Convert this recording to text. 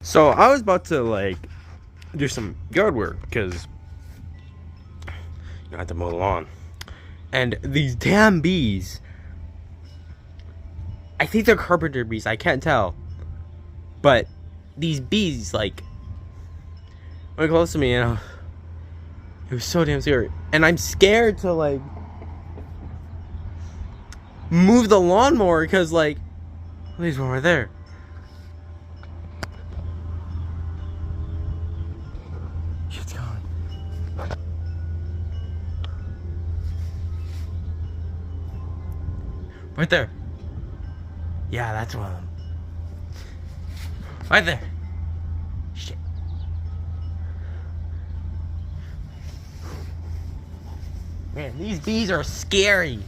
So I was about to like do some yard work because I had to mow the lawn, and these damn bees. I think they're carpenter bees. I can't tell, but these bees like went close to me, and it was so damn scary. And I'm scared to like move the lawnmower because like there's one right there. It's gone. Right there. Yeah, that's one of them. Right there. Shit. Man, these bees are scary.